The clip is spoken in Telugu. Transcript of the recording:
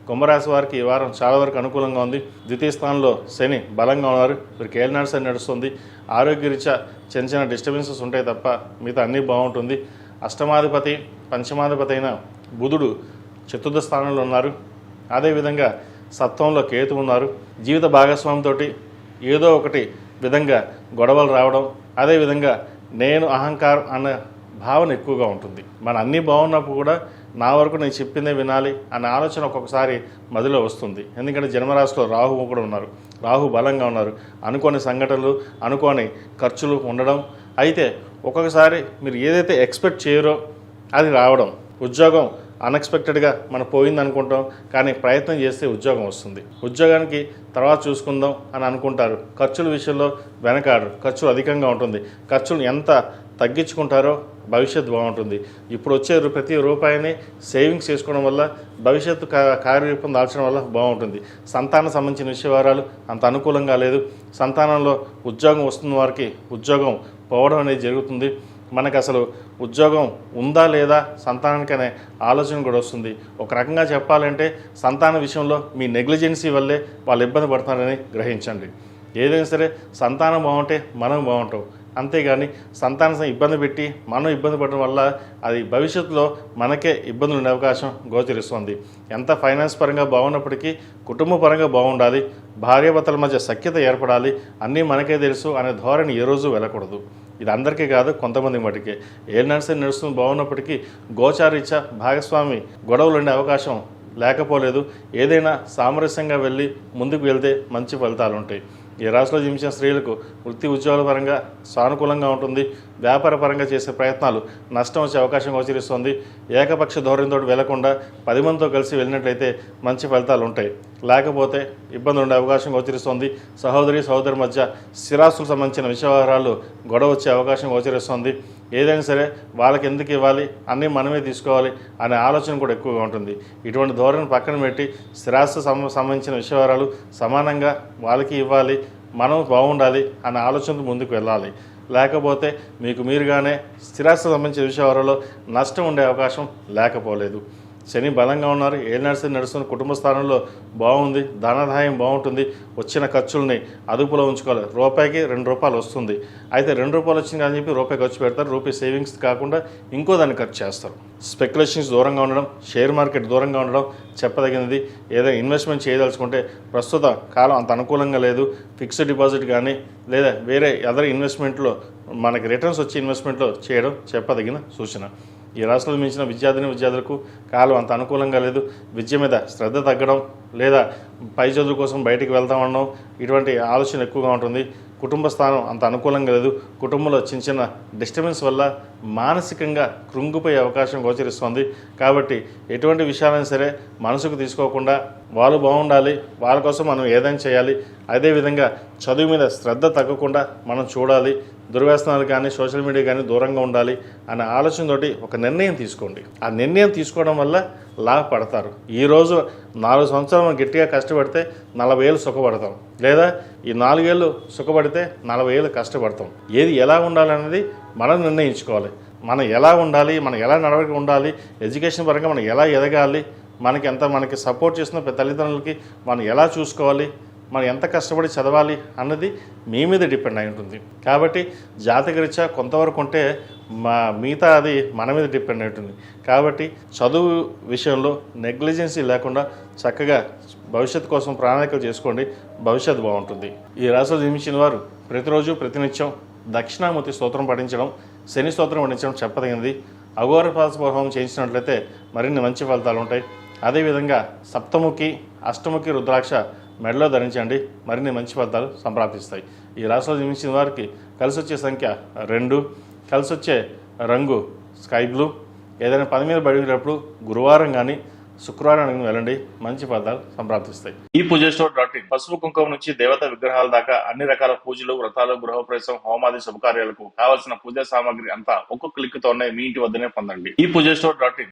కుంభరాశి వారికి ఈ వారం చాలా వరకు అనుకూలంగా ఉంది. ద్వితీయ స్థానంలో శని బలంగా ఉన్నారు. వీరికి ఏలినాడు శని నడుస్తుంది. ఆరోగ్యరీత్యా చిన్న చిన్న డిస్టర్బెన్సెస్ ఉంటాయి తప్ప మిగతా అన్నీ బాగుంటుంది. అష్టమాధిపతి పంచమాధిపతి అయిన బుధుడు చతుర్థ స్థానంలో ఉన్నారు. అదేవిధంగా సప్తమంలో కేతు ఉన్నారు. జీవిత భాగస్వామితో ఏదో ఒకటి విధంగా గొడవలు రావడం, అదేవిధంగా నేను అహంకారం అన్న భావన ఎక్కువగా ఉంటుంది. మన అన్నీ బాగున్నప్పుడు కూడా నా వరకు నేను చెప్పిందే వినాలి అనే ఆలోచన ఒక్కొక్కసారి మదిలో వస్తుంది. ఎందుకంటే జన్మరాశిలో రాహువు కూడా ఉన్నారు. రాహు బలంగా ఉన్నారు. అనుకోని సంఘటనలు, అనుకోని ఖర్చులు ఉండడం. అయితే ఒక్కొక్కసారి మీరు ఏదైతే ఎక్స్పెక్ట్ చేయరో అది రావడం. ఉద్యోగం అన్ఎక్స్పెక్టెడ్గా మనం పోయింది అనుకుంటాం, కానీ ప్రయత్నం చేస్తే ఉద్యోగం వస్తుంది. ఉద్యోగానికి తర్వాత చూసుకుందాం అని అనుకుంటారు. ఖర్చుల విషయంలో వెనకాడరు. ఖర్చులు అధికంగా ఉంటుంది. ఖర్చులు ఎంత తగ్గించుకుంటారో భవిష్యత్తు బాగుంటుంది. ఇప్పుడు వచ్చే ప్రతి రూపాయిని సేవింగ్స్ చేసుకోవడం వల్ల భవిష్యత్తు కార్యరూపం దాల్చడం వల్ల బాగుంటుంది. సంతానం సంబంధించిన విషయాలు అంత అనుకూలంగా లేదు. సంతానంలో ఉద్యోగం వస్తున్న వారికి ఉద్యోగం పోవడం అనేది జరుగుతుంది. మనకు అసలు ఉద్యోగం ఉందా లేదా సంతానానికి అనే ఆలోచన కూడా వస్తుంది. ఒక రకంగా చెప్పాలంటే సంతాన విషయంలో మీ నెగ్లిజెన్సీ వల్లే వాళ్ళు ఇబ్బంది పడుతున్నారని గ్రహించండి. ఏదైనా సరే సంతానం బాగుంటే మనం బాగుంటాం. అంతేగాని సంతానం ఇబ్బంది పెట్టి మనం ఇబ్బంది పడడం వల్ల అది భవిష్యత్తులో మనకే ఇబ్బందులు ఉండే అవకాశం గోచరిస్తుంది. ఎంత ఫైనాన్స్ పరంగా బాగున్నప్పటికీ కుటుంబ పరంగా బాగుండాలి. భార్యాభర్తల మధ్య సఖ్యత ఏర్పడాలి. అన్నీ మనకే తెలుసు అనే ధోరణి ఏ రోజు వెళ్ళకూడదు. ఇది అందరికీ కాదు, కొంతమంది మటుకే. నడుస్తుంది బాగున్నప్పటికీ గోచారీత్యా భాగస్వామి గొడవలు ఉండే అవకాశం లేకపోలేదు. ఏదైనా సామరస్యంగా వెళ్ళి ముందుకు వెళ్తే మంచి ఫలితాలు ఉంటాయి. ఈ రాశిలో జన్మించిన స్త్రీలకు వృత్తి ఉద్యోగాల పరంగా సానుకూలంగా ఉంటుంది. వ్యాపార పరంగా చేసే ప్రయత్నాలు నష్టం వచ్చే అవకాశం గోచరిస్తుంది. ఏకపక్ష ధోరణితో వెళ్లకుండా 10 మందితో కలిసి వెళ్ళినట్లయితే మంచి ఫలితాలు ఉంటాయి. లేకపోతే ఇబ్బంది ఉండే అవకాశం గోచరిస్తుంది. సహోదరి మధ్య స్థిరాస్తులకు సంబంధించిన విషయాలు గొడవ వచ్చే అవకాశం గోచరిస్తుంది. ఏదైనా సరే వాళ్ళకి ఎందుకు ఇవ్వాలి, అన్నీ మనమే తీసుకోవాలి అనే ఆలోచన కూడా ఎక్కువగా ఉంటుంది. ఇటువంటి ధోరణి పక్కన పెట్టి స్థిరాస్తు సంబంధించిన విషయాలు సమానంగా వాళ్ళకి ఇవ్వాలి, మనం బాగుండాలి అనే ఆలోచనతో ముందుకు వెళ్ళాలి. లేకపోతే మీకు మీరుగానే స్థిరాస్తి సంబంధించిన విషయాలలో నష్టం ఉండే అవకాశం లేకపోలేదు. శని బలంగా ఉన్నారు. ఏలినాడు శని నడుస్తున్న కుటుంబ స్థానంలో బాగుంది. ధనాదాయం బాగుంటుంది. వచ్చిన ఖర్చుల్ని అదుపులో ఉంచుకోవాలి. రూపాయికి ₹2 వస్తుంది. అయితే ₹2 వచ్చింది అని చెప్పి రూపాయి ఖర్చు పెడతారు. రూపాయి సేవింగ్స్ కాకుండా ఇంకో దాన్ని ఖర్చు చేస్తారు. స్పెక్యులేషన్స్ దూరంగా ఉండడం, షేర్ మార్కెట్ దూరంగా ఉండడం చెప్పదగినది. ఏదైనా ఇన్వెస్ట్మెంట్ చేయదలుచుకుంటే ప్రస్తుత కాలం అంత అనుకూలంగా లేదు. ఫిక్స్డ్ డిపాజిట్ కానీ లేదా వేరే అదర్ ఇన్వెస్ట్మెంట్లో మనకి రిటర్న్స్ వచ్చే ఇన్వెస్ట్మెంట్లో చేయడం చెప్పదగిన సూచన. ఈ రాష్ట్రంలో మించిన విద్యార్థులకు కాలం అంత అనుకూలంగా లేదు. విద్య మీద శ్రద్ధ తగ్గడం లేదా పై చదువు కోసం బయటికి వెళ్తామనడం ఇటువంటి ఆలోచన ఎక్కువగా ఉంటుంది. కుటుంబ స్థానం అంత అనుకూలంగా లేదు. కుటుంబంలో చిన్న చిన్న డిస్టర్బెన్స్ వల్ల మానసికంగా కృంగిపోయే అవకాశం గోచరిస్తుంది. కాబట్టి ఎటువంటి విషయాలైనా సరే మనసుకు తీసుకోకుండా వాళ్ళు బాగుండాలి, వాళ్ళ కోసం మనం ఏదైనా చేయాలి. అదేవిధంగా చదువు మీద శ్రద్ధ తగ్గకుండా మనం చూడాలి. దుర్వ్యసనాలు కానీ సోషల్ మీడియా కానీ దూరంగా ఉండాలి అనే ఆలోచనతోటి ఒక నిర్ణయం తీసుకోండి. ఆ నిర్ణయం తీసుకోవడం వల్ల లాభపడతారు. ఈరోజు 4 సంవత్సరాలు మనం గట్టిగా కష్టపడితే 40 ఏళ్ళు సుఖపడతాం. లేదా ఈ 4 ఏళ్ళు సుఖపడితే 40 ఏళ్ళు కష్టపడతాం. ఏది ఎలా ఉండాలనేది మనం నిర్ణయించుకోవాలి. మనం ఎలా ఉండాలి, మనం ఎలా నడవడిక ఉండాలి, ఎడ్యుకేషన్ పరంగా మనం ఎలా ఎదగాలి, మనకి సపోర్ట్ చేసిన తల్లిదండ్రులకి మనం ఎలా చూసుకోవాలి, మనం ఎంత కష్టపడి చదవాలి అన్నది మీ మీద డిపెండ్ అయి ఉంటుంది. కాబట్టి జాతకరీత్యా కొంతవరకు ఉంటే మిగతా అది మన మీద డిపెండ్ అయి ఉంటుంది. కాబట్టి చదువు విషయంలో నెగ్లిజెన్సీ లేకుండా చక్కగా భవిష్యత్తు కోసం ప్రణాళికలు చేసుకోండి. భవిష్యత్తు బాగుంటుంది. ఈ రాశిలో జన్మించిన వారు ప్రతిరోజు ప్రతినిత్యం దక్షిణామూర్తి స్తోత్రం పఠించడం, శని స్తోత్రం పఠించడం చెప్పదగినది. అఘోర పాశుపహోమం చేయించినట్లయితే మరిన్ని మంచి ఫలితాలు ఉంటాయి. అదేవిధంగా సప్తముఖి అష్టముఖి రుద్రాక్ష మెడలో ధరించండి. మరిన్ని మంచి ఫలితాలు సంప్రాప్తిస్తాయి. ఈ రాశిలో జన్మించిన వారికి కలిసి వచ్చే సంఖ్య 2, కలిసి వచ్చే రంగు స్కై బ్లూ. ఏదైనా పని మీద బయటప్పుడు గురువారం కానీ శుక్రవారం వెళ్ళండి, మంచి ఫలితాలు సంప్రాప్తిస్తాయి. ఈ పూజస్టోర్.in పసుపు కుంకుమ నుంచి దేవత విగ్రహాల దాకా అన్ని రకాల పూజలు, వ్రతాలు, గృహప్రవేశం, హోమాది శుభకార్యాలకు కావలసిన పూజా సామాగ్రి అంతా ఒక్కొక్క క్లిక్ తోనే మీ ఇంటి వద్దనే పొందండి. ఈ పూజస్టోర్.in